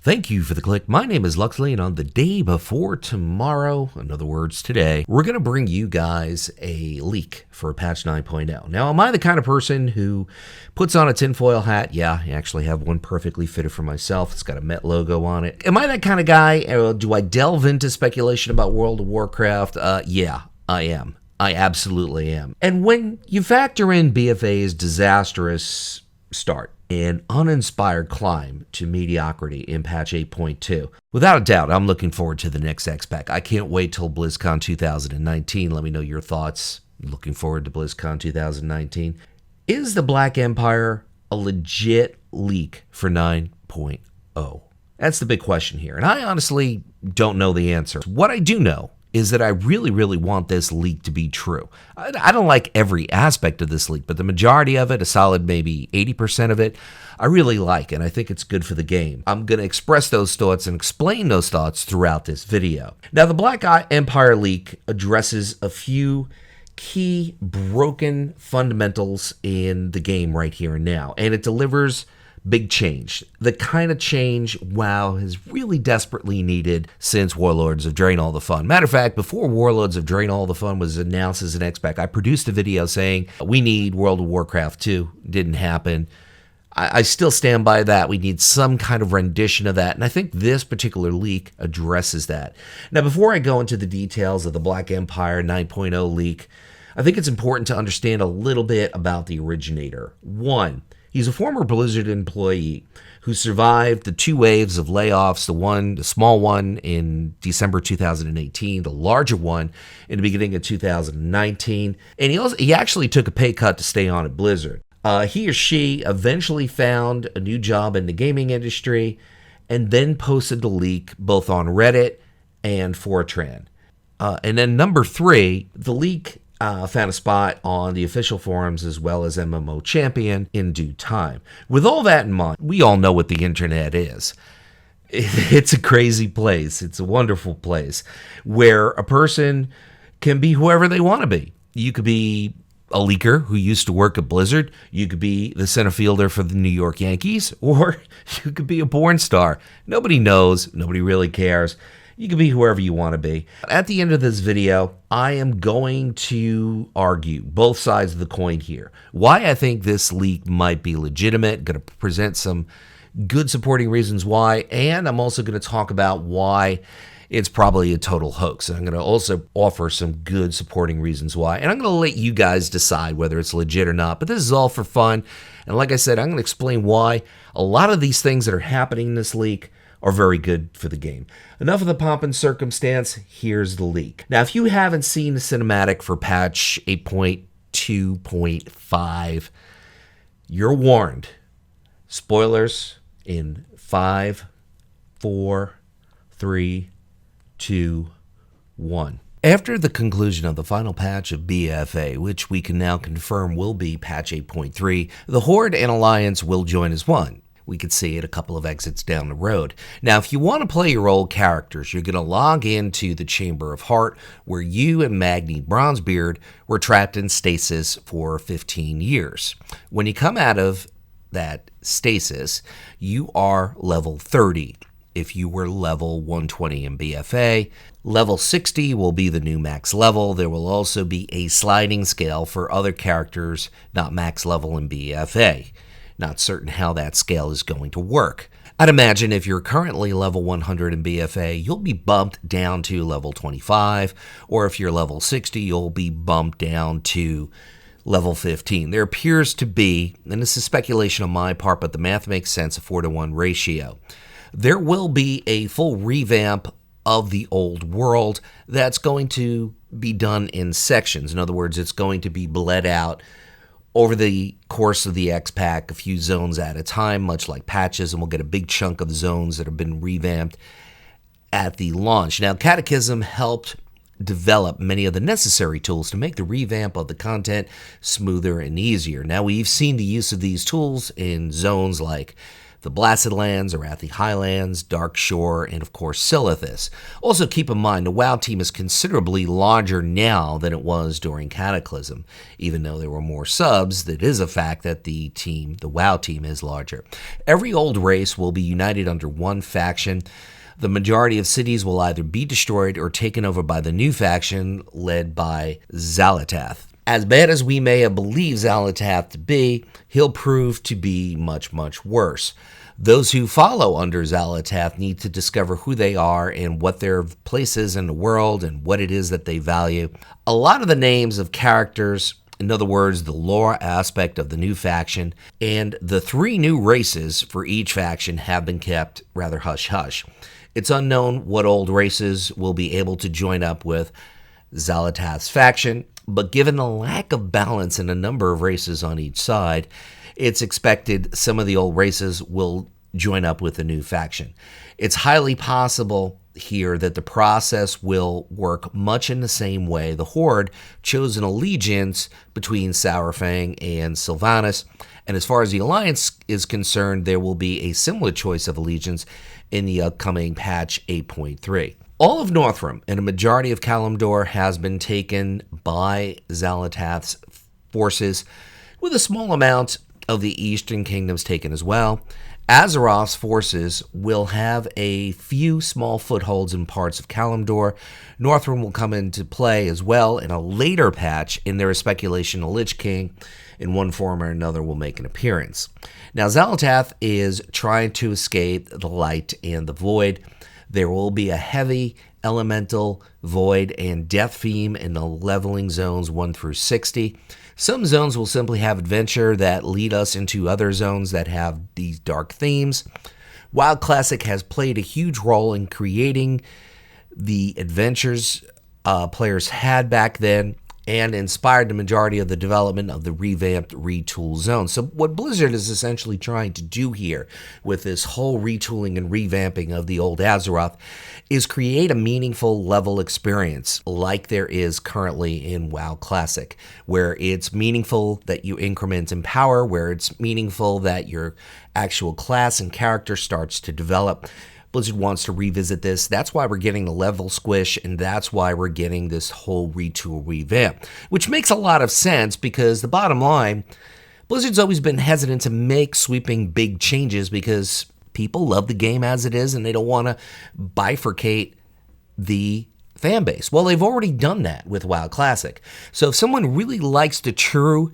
Thank you for the click. My name is Luxley, and on the day before tomorrow, in other words, today, we're going to bring you guys a leak for Patch 9.0. Now, am I the kind of person who puts on a tinfoil hat? Yeah, I actually have one perfectly fitted for myself. It's got a Met logo on it. Am I that kind of guy? Do I delve into speculation about World of Warcraft? Yeah, I am. I absolutely am. And when you factor in BFA's disastrous start, an uninspired climb to mediocrity in patch 8.2. Without a doubt, I'm looking forward to the next Xpac. I can't wait till Blizzcon 2019. Let me know your thoughts. Looking forward to Blizzcon 2019. Is the Black Empire a legit leak for 9.0? That's the big question here, and I honestly don't know the answer. What I do know is that I really want this leak to be true. I don't like every aspect of this leak, but the majority of it, a solid maybe 80% of it, I really like, and I think it's good for the game. I'm going to express those thoughts and explain those thoughts throughout this video. Now, the Black Empire leak addresses a few key broken fundamentals in the game right here and now, and it delivers big change. The kind of change WoW has really desperately needed since Warlords of Drain All the Fun. Matter of fact, before Warlords of Drain All the Fun was announced as an Xpac, I produced a video saying we need World of Warcraft 2. Didn't happen. I still stand by that. We need some kind of rendition of that, and I think this particular leak addresses that. Now, before I go into the details of the Black Empire 9.0 leak, I think it's important to understand a little bit about the originator. One, he's a former Blizzard employee who survived the two waves of layoffs, the small one in December 2018, the larger one in the beginning of 2019, and he actually took a pay cut to stay on at Blizzard. He or she eventually found a new job in the gaming industry and then posted the leak both on Reddit and Fortran. And then number three, the leak found a spot on the official forums as well as MMO Champion in due time. With all that in mind, we all know what the internet is. It's a crazy place. It's a wonderful place where a person can be whoever they want to be. You could be a leaker who used to work at Blizzard. You could be the center fielder for the New York Yankees, or you could be a porn star. Nobody knows. Nobody really cares. You can be whoever you want to be. At the end of this video, I am going to argue both sides of the coin here. Why I think this leak might be legitimate, going to present some good supporting reasons why, and I'm also going to talk about why it's probably a total hoax. And I'm going to also offer some good supporting reasons why. And I'm going to let you guys decide whether it's legit or not. But this is all for fun. And like I said, I'm going to explain why a lot of these things that are happening in this leak are very good for the game. Enough of the pomp and circumstance, here's the leak. Now, if you haven't seen the cinematic for patch 8.2.5, you're warned. Spoilers in 5, 4, 3, 2, 1. After the conclusion of the final patch of BFA, which we can now confirm will be patch 8.3, the Horde and Alliance will join as one. We could see it a couple of exits down the road. Now, if you want to play your old characters, you're going to log into the Chamber of Heart, where you and Magni Bronzebeard were trapped in stasis for 15 years. When you come out of that stasis, you are level 30. If you were level 120 in BFA, level 60 will be the new max level. There will also be a sliding scale for other characters not max level in BFA. Not certain how that scale is going to work. I'd imagine if you're currently level 100 in BFA, you'll be bumped down to level 25, or if you're level 60, you'll be bumped down to level 15. There appears to be, and this is speculation on my part, but the math makes sense, a 4-to-1 ratio. There will be a full revamp of the old world that's going to be done in sections. In other words, it's going to be bled out over the course of the Xpac, a few zones at a time, much like patches, and we'll get a big chunk of zones that have been revamped at the launch. Now, Catechism helped develop many of the necessary tools to make the revamp of the content smoother and easier. Now, we've seen the use of these tools in zones like the Blasted Lands, Arathi Highlands, Dark Shore, and of course Silithus. Also keep in mind, the WoW team is considerably larger now than it was during Cataclysm. Even though there were more subs, it is a fact that the WoW team is larger. Every old race will be united under one faction. The majority of cities will either be destroyed or taken over by the new faction led by Xal'atath. As bad as we may have believed Xal'atath to be, he'll prove to be much, much worse. Those who follow under Xal'atath need to discover who they are and what their place is in the world and what it is that they value. A lot of the names of characters, in other words, the lore aspect of the new faction, and the 3 new races for each faction have been kept rather hush-hush. It's unknown what old races will be able to join up with Xal'atath's faction, but given the lack of balance in a number of races on each side, it's expected some of the old races will join up with the new faction. It's highly possible here that the process will work much in the same way the Horde chose an allegiance between Saurfang and Sylvanas, and as far as the Alliance is concerned, there will be a similar choice of allegiance in the upcoming patch 8.3. All of Northrend and a majority of Kalimdor has been taken by Xal'atath's forces, with a small amount of the Eastern Kingdoms taken as well. Azeroth's forces will have a few small footholds in parts of Kalimdor. Northrend will come into play as well in a later patch, and there is speculation a Lich King in one form or another will make an appearance. Now, Xal'atath is trying to escape the light and the void. There will be a heavy elemental, void, and death theme in the leveling zones 1 through 60. Some zones will simply have adventure that lead us into other zones that have these dark themes. WoW Classic has played a huge role in creating the adventures players had back then, and inspired the majority of the development of the revamped retool zone. So what Blizzard is essentially trying to do here with this whole retooling and revamping of the old Azeroth is create a meaningful level experience like there is currently in WoW Classic, where it's meaningful that you increment in power, where it's meaningful that your actual class and character starts to develop. Blizzard wants to revisit this. That's why we're getting the level squish, and that's why we're getting this whole retool revamp, which makes a lot of sense because the bottom line, Blizzard's always been hesitant to make sweeping big changes because people love the game as it is and they don't want to bifurcate the fan base. Well, they've already done that with WoW Classic. So if someone really likes the true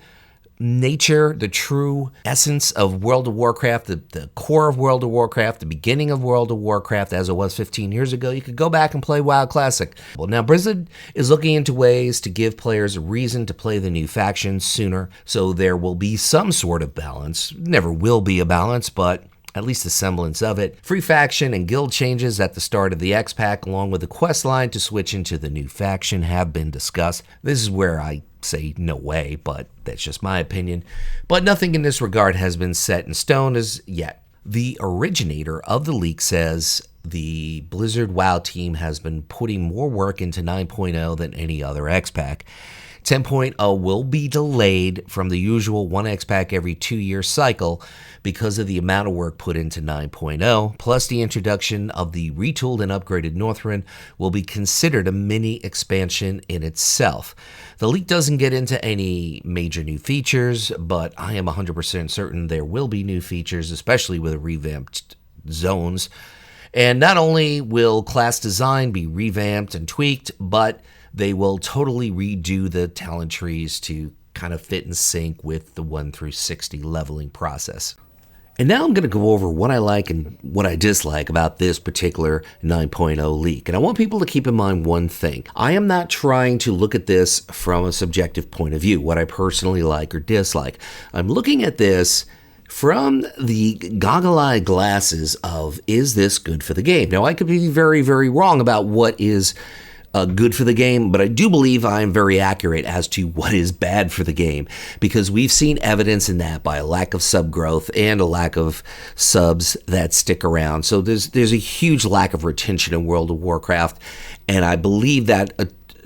nature, the true essence of World of Warcraft, the core of World of Warcraft, the beginning of World of Warcraft as it was 15 years ago, you could go back and play WoW Classic. Well, now Blizzard is looking into ways to give players a reason to play the new factions sooner, so there will be some sort of balance. Never will be a balance, but at least a semblance of it. Free faction and guild changes at the start of the Xpac, along with the quest line to switch into the new faction, have been discussed. This is where I say no way, but that's just my opinion. But nothing in this regard has been set in stone as yet. The originator of the leak says the Blizzard WoW team has been putting more work into 9.0 than any other Xpac. 10.0 will be delayed from the usual 1 Xpac every 2-year cycle because of the amount of work put into 9.0, plus the introduction of the retooled and upgraded Northrend will be considered a mini expansion in itself. The leak doesn't get into any major new features, but I am 100% certain there will be new features, especially with revamped zones. And not only will class design be revamped and tweaked, but they will totally redo the talent trees to kind of fit and sync with the 1 through 60 leveling process. And now I'm going to go over what I like and what I dislike about this particular 9.0 leak. And I want people to keep in mind one thing. I am not trying to look at this from a subjective point of view, what I personally like or dislike. I'm looking at this from the goggle-eyed glasses of, is this good for the game? Now, I could be very, very wrong about what is good for the game, but I do believe I am very accurate as to what is bad for the game, because we've seen evidence in that by a lack of sub growth and a lack of subs that stick around. So there's a huge lack of retention in World of Warcraft, and I believe that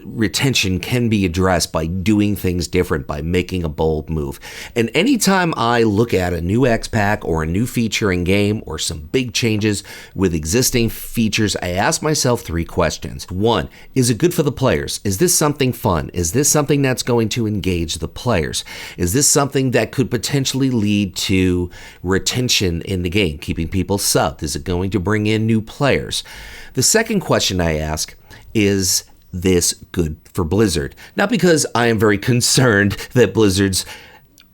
retention can be addressed by doing things different, by making a bold move. And anytime I look at a new Xpac or a new feature in game or some big changes with existing features, I ask myself 3 questions. 1, is it good for the players? Is this something fun? Is this something that's going to engage the players? Is this something that could potentially lead to retention in the game, keeping people subbed? Is it going to bring in new players? The second question I ask is this good for Blizzard? Not because I am very concerned that Blizzard's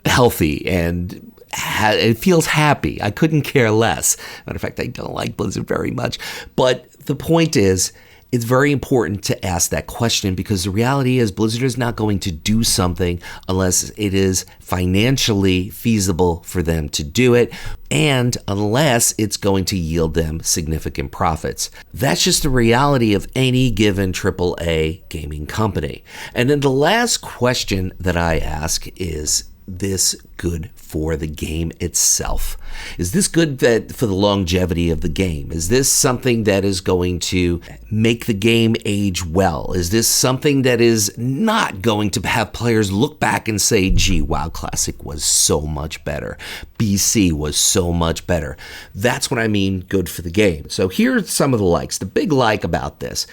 healthy and it feels happy. I couldn't care less. Matter of fact, I don't like Blizzard very much. But the point is, it's very important to ask that question, because the reality is Blizzard is not going to do something unless it is financially feasible for them to do it, and unless it's going to yield them significant profits. That's just the reality of any given AAA gaming company. And then the last question that I ask is this good for the game itself? Is this good for the longevity of the game? Is this something that is going to make the game age well? Is this something that is not going to have players look back and say, gee, WoW Classic was so much better. BC was so much better. That's what I mean good for the game. So here are some of the likes. The big like about this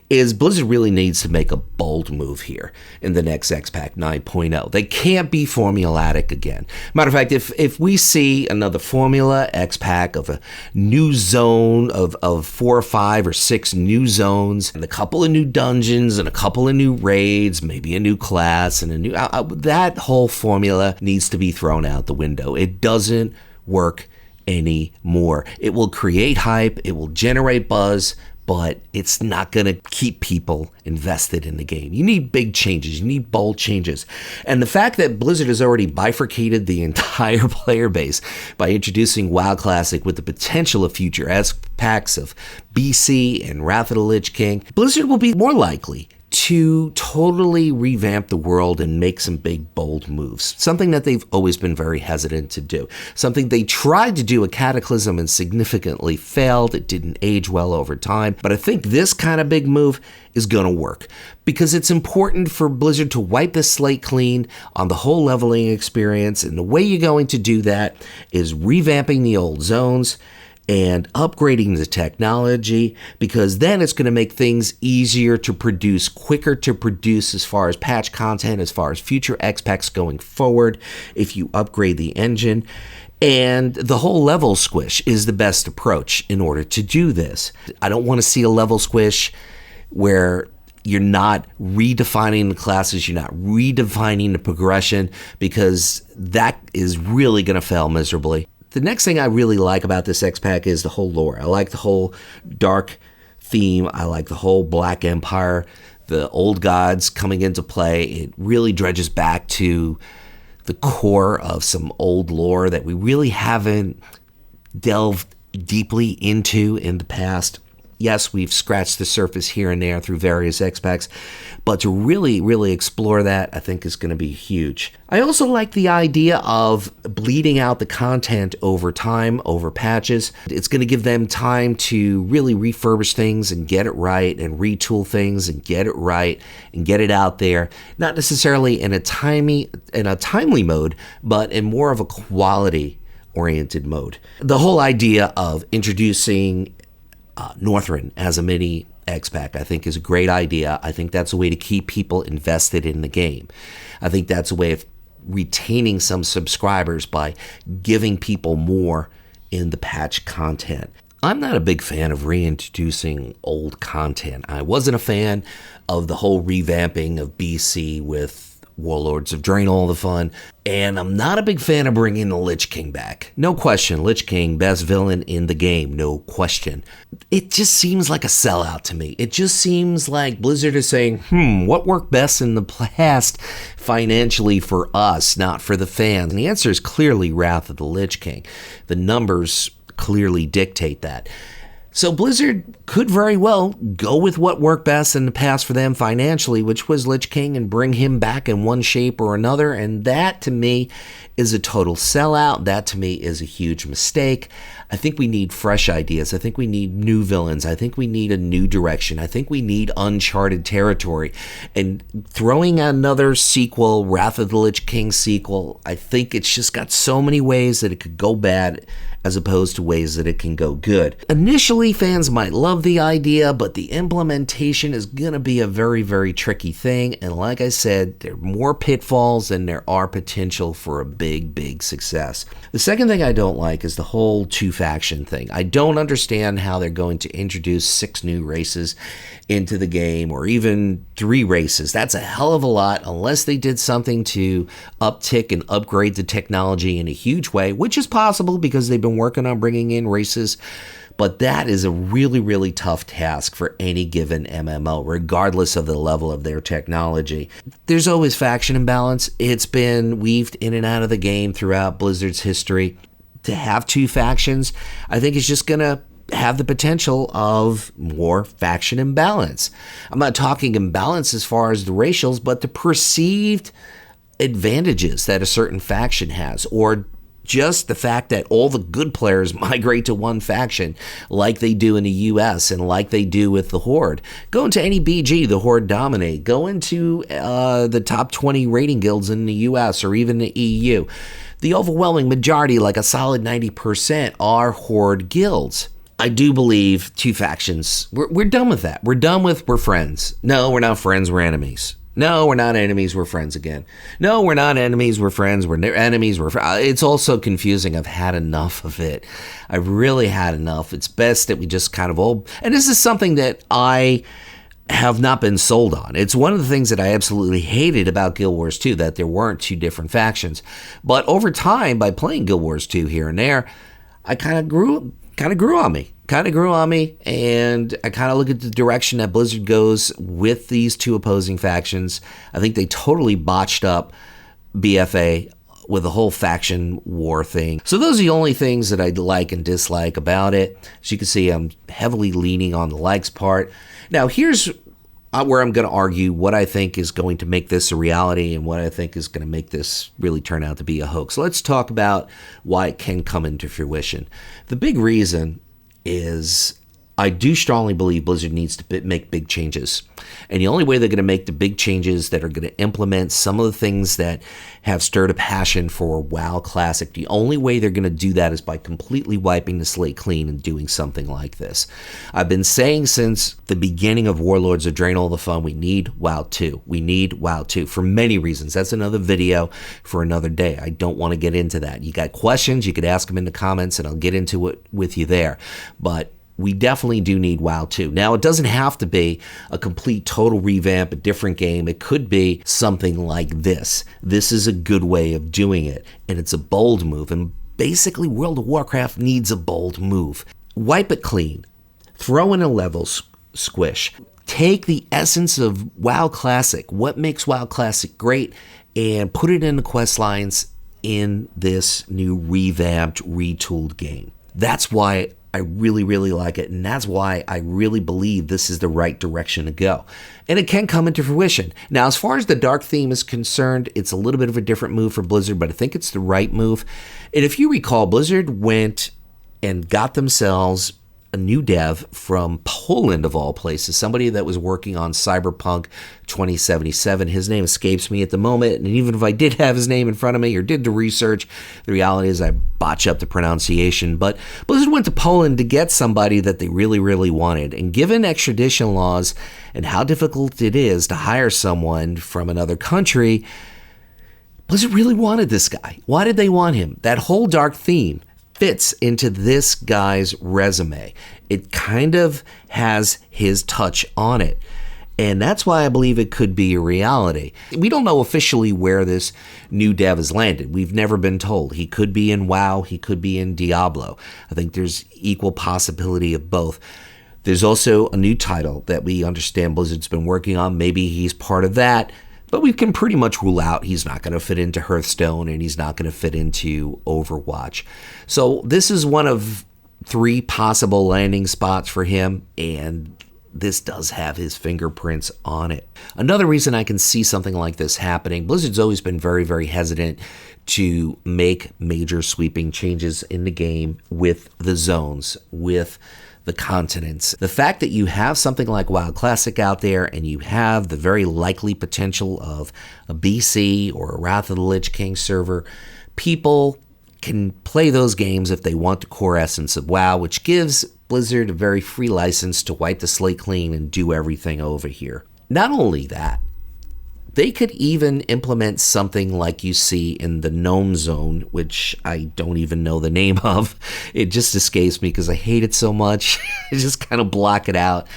is Blizzard really needs to make a bold move here in the next Xpac 9.0. They can't be formulatic again. Matter of fact, if we see another formula Xpac of a new zone of 4 or 5 or 6 new zones and a couple of new dungeons and a couple of new raids, maybe a new class and a new that whole formula needs to be thrown out the window. It doesn't work anymore. It will create hype, it will generate buzz, but it's not going to keep people invested in the game. You need big changes. You need bold changes. And the fact that Blizzard has already bifurcated the entire player base by introducing WoW Classic with the potential of future Xpacs of BC and Wrath of the Lich King, Blizzard will be more likely to totally revamp the world and make some big, bold moves. Something that they've always been very hesitant to do. Something they tried to do at Cataclysm and significantly failed. It didn't age well over time. But I think this kind of big move is going to work, because it's important for Blizzard to wipe the slate clean on the whole leveling experience. And the way you're going to do that is revamping the old zones and upgrading the technology, because then it's going to make things easier to produce, quicker to produce as far as patch content, as far as future Xpacs going forward, if you upgrade the engine. And the whole level squish is the best approach in order to do this. I don't want to see a level squish where you're not redefining the classes, you're not redefining the progression, because that is really going to fail miserably. The next thing I really like about this Xpac is the whole lore. I like the whole dark theme. I like the whole Black Empire, the old gods coming into play. It really dredges back to the core of some old lore that we really haven't delved deeply into in the past. Yes, we've scratched the surface here and there through various Xpacs, but to really, really explore that, I think is going to be huge. I also like the idea of bleeding out the content over time, over patches. It's going to give them time to really refurbish things and get it right, and retool things and get it right and get it out there. Not necessarily in a timely mode, but in more of a quality-oriented mode. The whole idea of introducing Northrend as a mini Xpac, I think, is a great idea. I think that's a way to keep people invested in the game. I think that's a way of retaining some subscribers by giving people more in the patch content. I'm not a big fan of reintroducing old content. I wasn't a fan of the whole revamping of BC with Warlords of Drain, all the fun. And I'm not a big fan of bringing the Lich King back. No question, Lich King, best villain in the game, no question. It just seems like a sellout to me. It just seems like Blizzard is saying, what worked best in the past financially for us, not for the fans? And the answer is clearly Wrath of the Lich King. The numbers clearly dictate that. So Blizzard could very well go with what worked best in the past for them financially, which was Lich King, and bring him back in one shape or another. And that, to me, is a total sellout. That, to me, is a huge mistake. I think we need fresh ideas. I think we need new villains. I think we need a new direction. I think we need uncharted territory. And throwing another sequel, Wrath of the Lich King sequel, I think it's just got so many ways that it could go bad as opposed to ways that it can go good. Initially, fans might love the idea, but the implementation is going to be a very, very tricky thing. And like I said, there are more pitfalls than there are potential for a big, big success. The second thing I don't like is the whole two-faction thing. I don't understand how they're going to introduce 6 new races into the game, or even 3 races. That's a hell of a lot, unless they did something to uptick and upgrade the technology in a huge way, which is possible because they've been working on bringing in races. But that is a really, really tough task for any given MMO, regardless of the level of their technology. There's always faction imbalance. It's been weaved in and out of the game throughout Blizzard's history. To have 2 factions, I think is just going to have the potential of more faction imbalance. I'm not talking imbalance as far as the racials, but the perceived advantages that a certain faction has, or just the fact that all the good players migrate to one faction like they do in the US and like they do with the Horde. Go into any BG, the Horde dominate. Go into the top 20 rating guilds in the US or even the EU. The overwhelming majority, like a solid 90%, are Horde guilds. I do believe 2 factions, we're done with that. We're done with we're friends. No, we're not friends, we're enemies. No, we're not enemies, we're friends again. No, we're not enemies, we're friends, we're enemies, we're friends. It's all so confusing. I've had enough of it. I've really had enough. It's best that we just kind of all, and this is something that I have not been sold on. It's one of the things that I absolutely hated about Guild Wars 2, that there weren't 2 different factions. But over time, by playing Guild Wars 2 here and there, I kind of grew on me, and I kind of look at the direction that Blizzard goes with these 2 opposing factions. I think they totally botched up BFA with the whole faction war thing. So those are the only things that I like and dislike about it. As you can see, I'm heavily leaning on the likes part. Now, here's where I'm going to argue what I think is going to make this a reality and what I think is going to make this really turn out to be a hoax. So let's talk about why it can come into fruition. The big reason is I do strongly believe Blizzard needs to make big changes. And the only way they're going to make the big changes that are going to implement some of the things that have stirred a passion for WoW Classic, the only way they're going to do that is by completely wiping the slate clean and doing something like this. I've been saying since the beginning of Warlords of Drain All the Fun, we need WoW 2. We need WoW 2 for many reasons. That's another video for another day. I don't want to get into that. You got questions, you could ask them in the comments and I'll get into it with you there. But we definitely do need WoW 2. Now, it doesn't have to be a complete total revamp, a different game. It could be something like this. This is a good way of doing it, and it's a bold move. And basically, World of Warcraft needs a bold move. Wipe it clean. Throw in a level squish. Take the essence of WoW Classic, what makes WoW Classic great, and put it in the quest lines in this new revamped, retooled game. That's why I really, really like it, and that's why I really believe this is the right direction to go. And it can come into fruition. Now, as far as the dark theme is concerned, it's a little bit of a different move for Blizzard, but I think it's the right move. And if you recall, Blizzard went and got themselves a new dev from Poland, of all places, somebody that was working on Cyberpunk 2077. His name escapes me at the moment, and even if I did have his name in front of me or did the research, the reality is I botch up the pronunciation. But Blizzard went to Poland to get somebody that they really, really wanted. And given extradition laws and how difficult it is to hire someone from another country, Blizzard really wanted this guy. Why did they want him? That whole dark theme fits into this guy's resume. It kind of has his touch on it. And that's why I believe it could be a reality. We don't know officially where this new dev has landed. We've never been told. He could be in WoW, he could be in Diablo. I think there's equal possibility of both. There's also a new title that we understand Blizzard's been working on. Maybe he's part of that. But we can pretty much rule out he's not going to fit into Hearthstone and he's not going to fit into Overwatch. So this is one of 3 possible landing spots for him, and this does have his fingerprints on it. Another reason I can see something like this happening, Blizzard's always been very, very hesitant to make major sweeping changes in the game with the zones, with the continents. The fact that you have something like WoW Classic out there and you have the very likely potential of a BC or a Wrath of the Lich King server, people can play those games if they want the core essence of WoW, which gives Blizzard a very free license to wipe the slate clean and do everything over here. Not only that, they could even implement something like you see in the Gnome Zone, which I don't even know the name of. It just escapes me because I hate it so much. I just kind of block it out.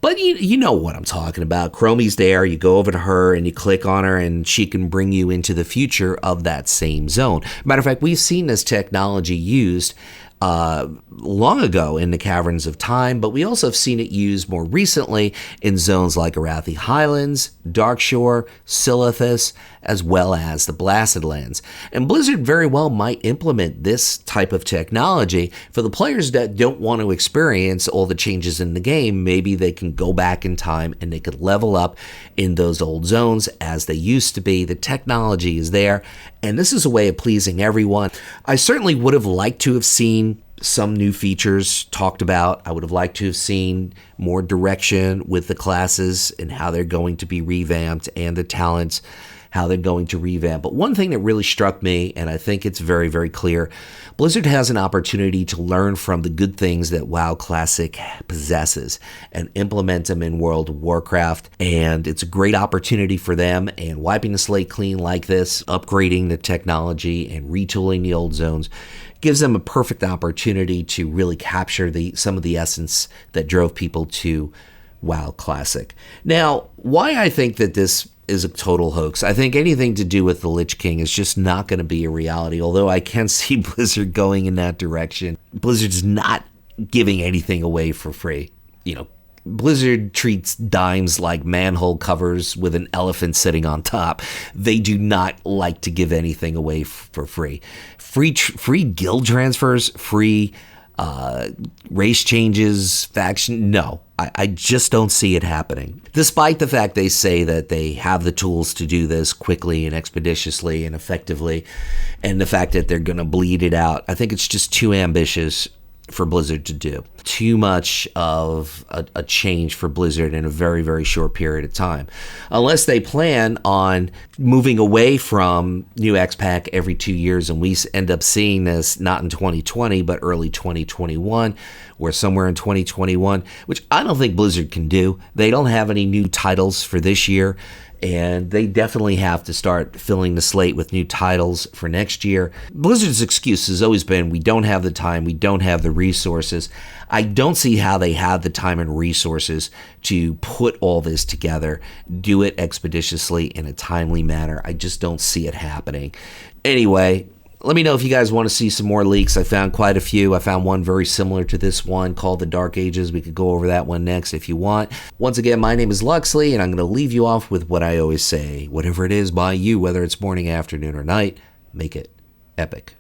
But you know what I'm talking about. Chromie's there, you go over to her and you click on her and she can bring you into the future of that same zone. Matter of fact, we've seen this technology used long ago in the Caverns of Time, but we also have seen it used more recently in zones like Arathi Highlands, Darkshore, Silithus, as well as the Blasted Lands. And Blizzard very well might implement this type of technology for the players that don't want to experience all the changes in the game. Maybe they can go back in time and they could level up in those old zones as they used to be. The technology is there, and this is a way of pleasing everyone. I certainly would have liked to have seen some new features talked about. I would have liked to have seen more direction with the classes and how they're going to be revamped, and the talents, how they're going to revamp. But one thing that really struck me, and I think it's very, very clear, Blizzard has an opportunity to learn from the good things that WoW Classic possesses and implement them in World of Warcraft. And it's a great opportunity for them, and wiping the slate clean like this, upgrading the technology and retooling the old zones, gives them a perfect opportunity to really capture some of the essence that drove people to WoW Classic. Now, why I think that this is a total hoax, I think anything to do with the Lich King is just not going to be a reality, although I can see Blizzard going in that direction. Blizzard's not giving anything away for free. You know, Blizzard treats dimes like manhole covers with an elephant sitting on top. They do not like to give anything away for free. Free guild transfers, free race changes, faction, no. I just don't see it happening. Despite the fact they say that they have the tools to do this quickly and expeditiously and effectively, and the fact that they're going to bleed it out, I think it's just too ambitious for Blizzard to do. Too much of a change for Blizzard in a very, very short period of time. Unless they plan on moving away from new Xpac every 2 years, and we end up seeing this not in 2020, but early 2021, or somewhere in 2021, which I don't think Blizzard can do. They don't have any new titles for this year, and they definitely have to start filling the slate with new titles for next year. Blizzard's excuse has always been, we don't have the time, we don't have the resources. I don't see how they have the time and resources to put all this together, do it expeditiously in a timely manner. I just don't see it happening. Anyway, let me know if you guys want to see some more leaks. I found quite a few. I found one very similar to this one called The Dark Ages. We could go over that one next if you want. Once again, my name is Luxley, and I'm going to leave you off with what I always say. Whatever it is by you, whether it's morning, afternoon, or night, make it epic.